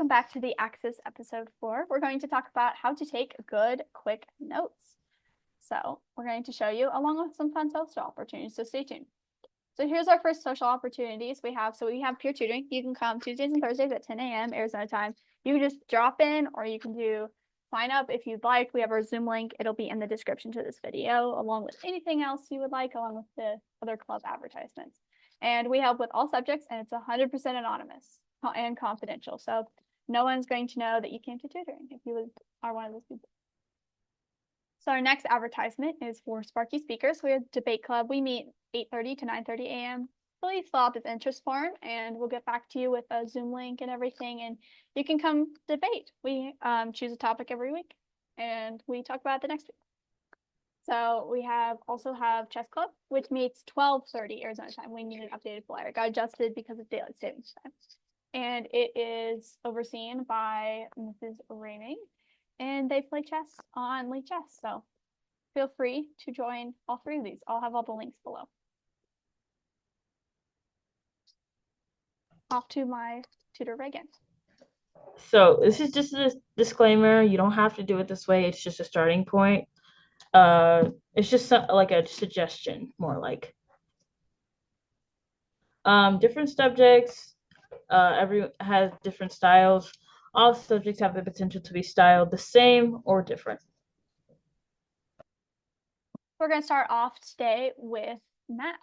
welcome back to the Axis episode 4. We're going to talk about how to take good, quick notes. So we're going to show you along with some fun social opportunities, so stay tuned. So here's our first social opportunities we have. So we have peer tutoring. You can come Tuesdays and Thursdays at 10 a.m. Arizona time. You can just drop in, or you can do sign up if you'd like. We have our Zoom link. It'll be in the description to this video, along with anything else you would like, along with the other club advertisements. And we help with all subjects, and it's 100% anonymous and confidential. So no one's going to know that you came to tutoring if you are one of those people. So our next advertisement is for Sparky Speakers. We have a debate club. We meet 8:30 to 9:30 a.m. Please fill out this interest form, and we'll get back to you with a Zoom link and everything, and you can come debate. We choose a topic every week, and we talk about it the next week. So we also have chess club, which meets 12:30 Arizona time. We need an updated flyer. It got adjusted because of daylight savings time. And it is overseen by Mrs. Raming, and they play chess on League Chess. So feel free to join all three of these. I'll have all the links below. Off to my tutor, Reagan. So this is just a disclaimer. You don't have to do it this way. It's just a starting point. It's just like a suggestion, more like. Different subjects, every has different styles. All subjects have the potential to be styled the same or different. We're going to start off today with math.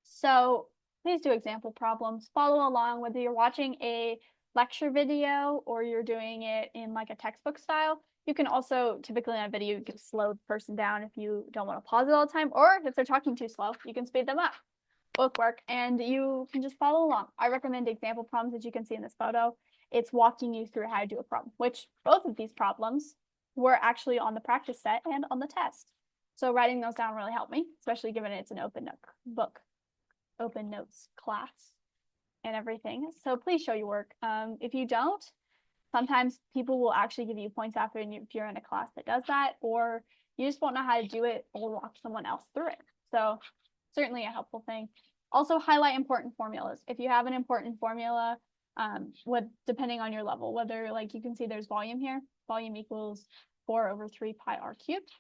So please do example problems. Follow along whether you're watching a lecture video or you're doing it in like a textbook style. You can also, typically on a video, you can slow the person down if you don't want to pause it all the time, or if they're talking too slow, you can speed them up. Both work, and you can just follow along. I recommend example problems that you can see in this photo. It's walking you through how to do a problem, which both of these problems were actually on the practice set and on the test. So writing those down really helped me, especially given it's an open notes class and everything. So please show your work. If you don't, sometimes people will actually give you points after if you're in a class that does that, or you just won't know how to do it or walk someone else through it. So certainly a helpful thing. Also highlight important formulas. If you have an important formula, depending on your level, whether like you can see there's volume here, volume equals 4/3 pi r cubed.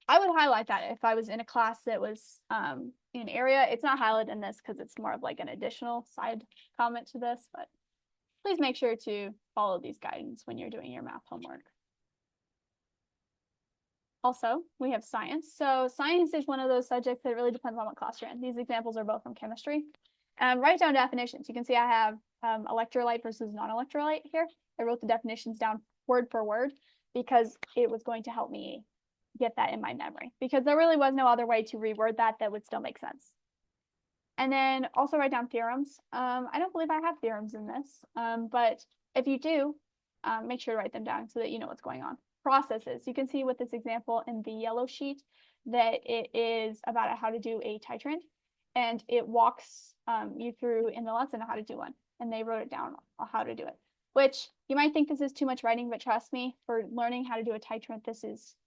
I would highlight that if I was in a class that was in area. It's not highlighted in this because it's more of like an additional side comment to this, but please make sure to follow these guidance when you're doing your math homework. Also, we have science. So science is one of those subjects that really depends on what class you're in. These examples are both from chemistry. Write down definitions. You can see I have electrolyte versus non-electrolyte here. I wrote the definitions down word for word because it was going to help me get that in my memory, because there really was no other way to reword that would still make sense. And then also write down theorems. I don't believe I have theorems in this, but if you do, make sure to write them down so that you know what's going on. Processes. You can see with this example in the yellow sheet that it is about how to do a titrant, and it walks you through in the lesson how to do one, and they wrote it down on how to do it, which you might think this is too much writing, but trust me, for learning how to do a titrant, this is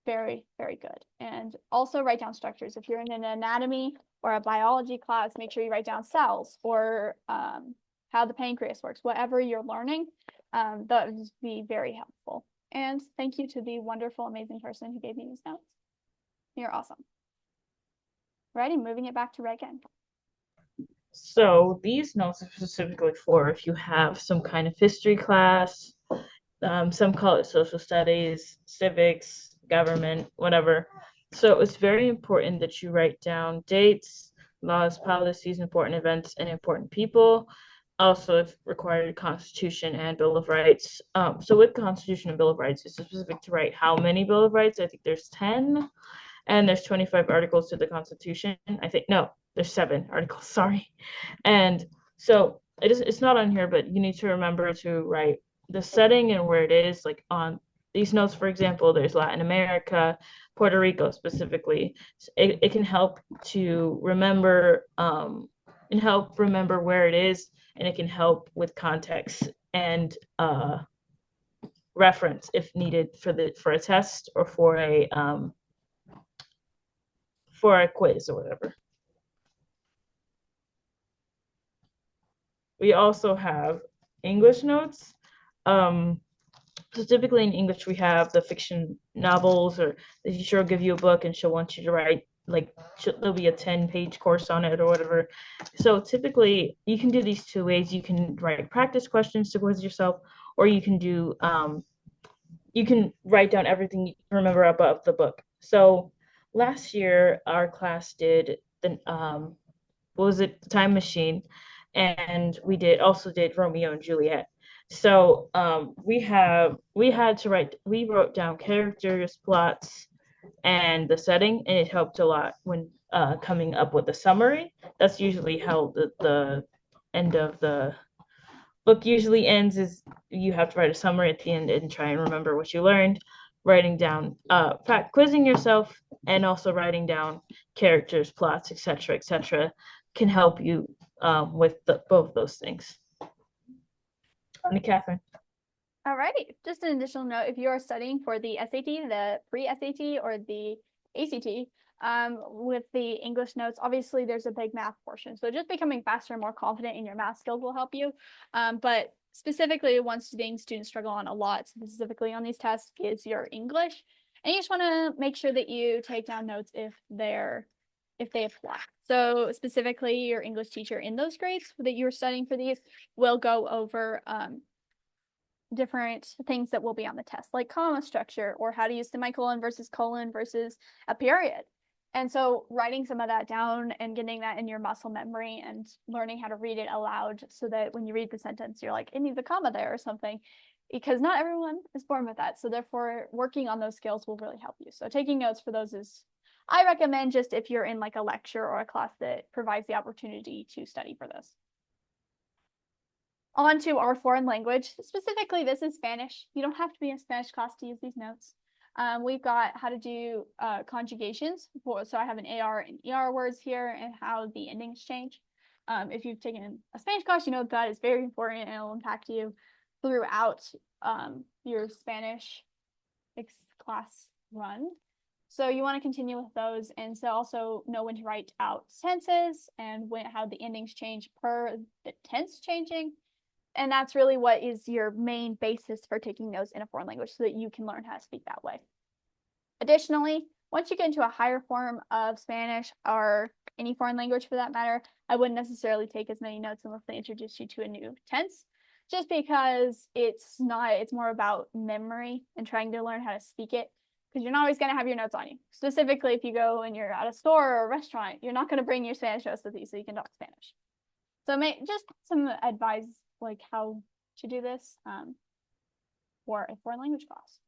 very, very good. And also write down structures. If you're in an anatomy or a biology class, make sure you write down cells or how the pancreas works. Whatever you're learning, that would be very helpful. And thank you to the wonderful, amazing person who gave me these notes. You're awesome. Righty, moving it back to Reagan. So these notes are specifically for if you have some kind of history class, some call it social studies, civics, government, whatever. So it's very important that you write down dates, laws, policies, important events, and important people. Also, if required, Constitution and Bill of Rights. So with Constitution and Bill of Rights, it's specific to write how many Bill of Rights. I think there's 10, and there's 25 articles to the Constitution. I think, no, there's 7 articles, sorry. And so it's not on here, but you need to remember to write the setting and where it is, like on these notes. For example, there's Latin America, Puerto Rico specifically. It can help to remember and help remember where it is, and it can help with context and reference if needed for a test or for a quiz or whatever. We also have English notes. So typically in English, we have the fiction novels, or the teacher will give you a book and she'll want you to write, like, there'll be a 10-page course on it or whatever. So typically, you can do these two ways. You can write practice questions to quiz yourself, or you can write down everything you remember about the book. So last year, our class did what was it, Time Machine, and we did Romeo and Juliet. So we wrote down characters, plots, and the setting, and it helped a lot when coming up with a summary. That's usually how the end of the book usually ends, is you have to write a summary at the end and try and remember what you learned, writing down, quizzing yourself, and also writing down characters, plots, etc., can help you with both those things. And Catherine. Alrighty, just an additional note, if you are studying for the SAT, the pre-SAT, or the ACT, with the English notes, obviously there's a big math portion. So just becoming faster and more confident in your math skills will help you. But specifically, one thing students struggle on a lot, specifically on these tests, is your English. And you just want to make sure that you take down notes if they apply. So specifically, your English teacher in those grades that you're studying for these will go over different things that will be on the test, like comma structure, or how to use semicolon versus colon versus a period. And so writing some of that down and getting that in your muscle memory and learning how to read it aloud, so that when you read the sentence, you're like, it needs a comma there or something, because not everyone is born with that. So therefore, working on those skills will really help you. So taking notes for those I recommend just if you're in like a lecture or a class that provides the opportunity to study for this. On to our foreign language. Specifically, this is Spanish. You don't have to be in a Spanish class to use these notes. We've got how to do conjugations. So I have an AR and ER words here and how the endings change. If you've taken a Spanish class, you know that is very important and it'll impact you throughout your Spanish class run. So you want to continue with those, and so also know when to write out tenses and how the endings change per the tense changing. And that's really what is your main basis for taking notes in a foreign language, so that you can learn how to speak that way. Additionally, once you get into a higher form of Spanish, or any foreign language for that matter, I wouldn't necessarily take as many notes unless they introduce you to a new tense, just because it's more about memory and trying to learn how to speak it, because you're not always going to have your notes on you. Specifically, if you go and you're at a store or a restaurant, you're not going to bring your Spanish notes with you so you can talk Spanish. So just some advice, like how to do this for a foreign language class.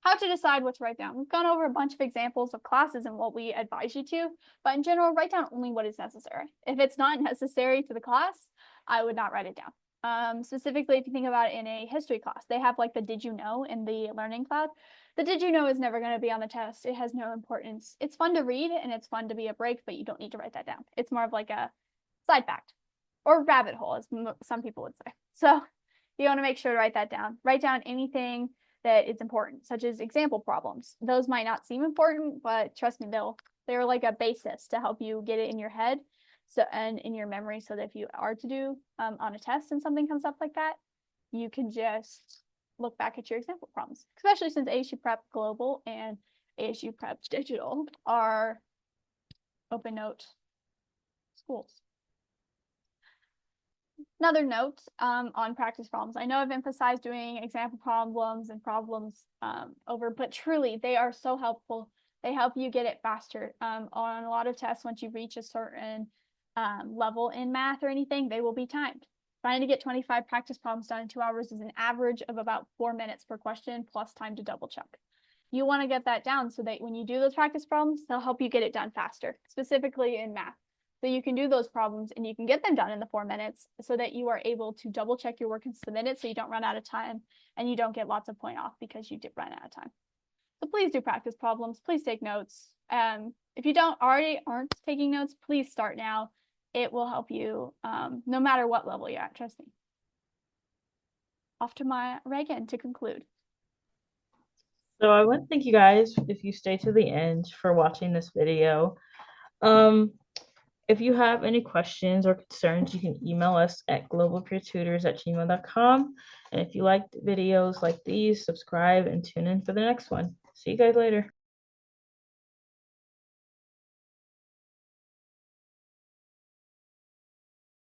How to decide what to write down. We've gone over a bunch of examples of classes and what we advise you to, but in general, write down only what is necessary. If it's not necessary to the class, I would not write it down. Specifically, if you think about it in a history class, they have like the did you know in the Learning Cloud. The did you know is never going to be on the test. It has no importance. It's fun to read and it's fun to be a break, but you don't need to write that down. It's more of like a side fact, or rabbit hole, as some people would say. So you want to make sure to write that down. Write down anything that is important, such as example problems. Those might not seem important, but trust me, they're like a basis to help you get it in your head, and in your memory, so that if you are to do on a test and something comes up like that, you can just look back at your example problems. Especially since ASU Prep Global and ASU Prep Digital are open note schools. Another note on practice problems. I know I've emphasized doing example problems and problems over, but truly they are so helpful. They help you get it faster. On a lot of tests, once you reach a certain level in math or anything, they will be timed. Trying to get 25 practice problems done in 2 hours is an average of about 4 minutes per question, plus time to double check. You want to get that down so that when you do those practice problems, they'll help you get it done faster, specifically in math. So you can do those problems and you can get them done in the 4 minutes, so that you are able to double check your work and submit it, so you don't run out of time and you don't get lots of point off because you did run out of time. So please do practice problems. Please take notes. If you aren't taking notes, please start now. It will help you no matter what level you're at, trust me. Off to my Reagan to conclude. So I want to thank you guys, if you stay to the end, for watching this video. If you have any questions or concerns, you can email us at globalpeertutors@gmail.com. And if you like videos like these, subscribe and tune in for the next one. See you guys later.